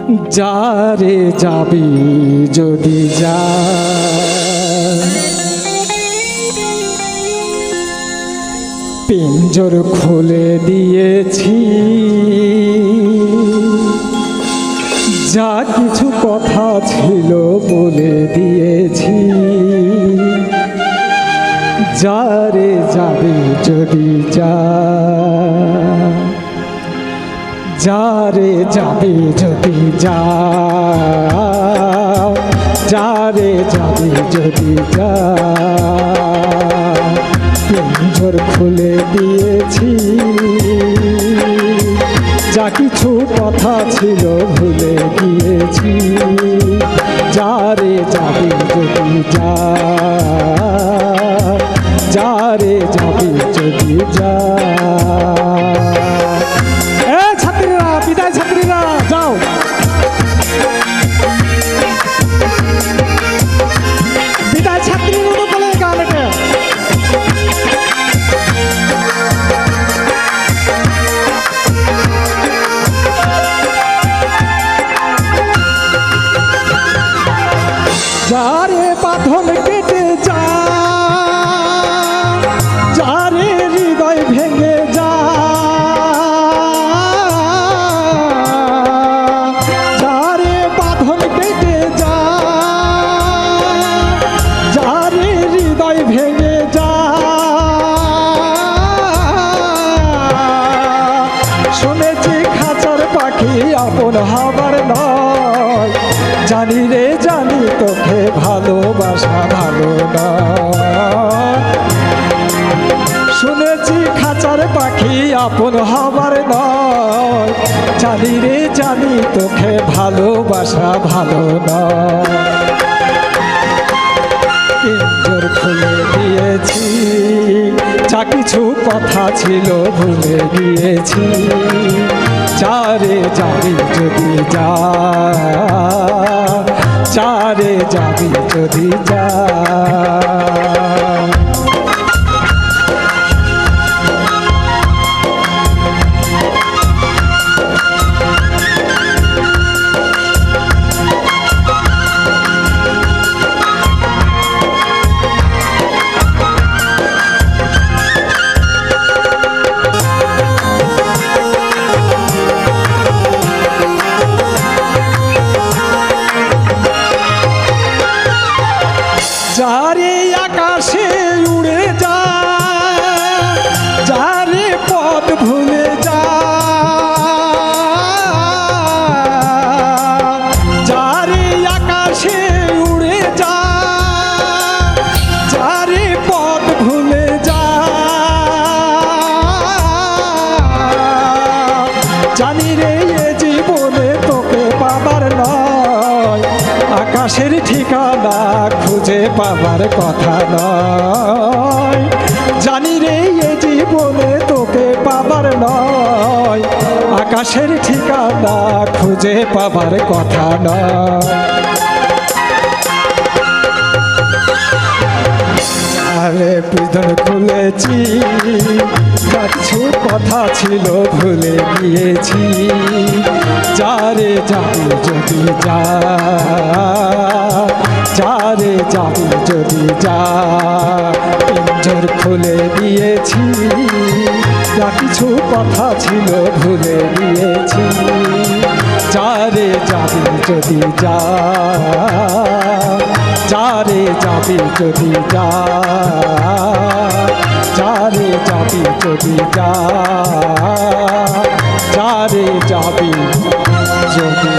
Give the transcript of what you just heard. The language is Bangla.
যারে যাবি যদি যা, পিঞ্জর খুলে দিয়েছি, যা কিছু কথা ছিল বলে দিয়েছি। যারে যাবি যদি যা, যারে যাবি যদি যা, যারে যাবি যদি যা, পিঞ্জর খুলে দিয়েছি, যা কিছু কথা ছিল ভুলে গিয়েছি। যারে যাবি যদি যা, যারে যাবি যদি যা। ছাত্রীরা, বিদায় ছাত্রীরা, যাও। বিদায় ছাত্রীর অনুকূলে গান এটা। যারে বাঁধন কেটে যা, যারে হৃদয় ভেঙে যা, যারে বাঁধন কেটে যা, যারে হৃদয় ভেঙে যা। শুনেছি খাঁচার পাখি আপন হবার নয়, জানি রে জানি তোকে ভালোবাসা ভালো না। শুনেছি খাঁচার পাখি আপন হবার নয়, জানি রে জানি তোকে ভালোবাসা ভালো না। পিঞ্জর খুলে দিয়েছি, যা কিছু কথা ছিল ভুলে গিয়েছি। যারে যাবি যদি যা, যারে যাবি যদি যা। যারে আকাশে উড়ে যা, যারে পথ ভুলে যা, যারে আকাশে উড়ে যা, যারে পথ ভুলে যা। জানি রে এ জীবনে তোকে পাবার নয়, আকাশের ঠিকানা খুঁজে পাবার কথা নয়। জানি রে এ জীবনে তোকে পাবার নয়, আকাশের ঠিকানা খুঁজে পাবার কথা নয়। আরে পিঞ্জর খুলেছি, যা কিছু কথা ছিল ভুলে গিয়েছি। যারে যাবি যদি যা, যারে যাবি যদি যা, পিঞ্জর খুলে দিয়েছি, যা কিছু কথা ছিল ভুলে গিয়েছি। যারে যাবি যদি যা, যারে যাবি যদি যা, যারে যাবি যদি যা, যারে যাবি যদি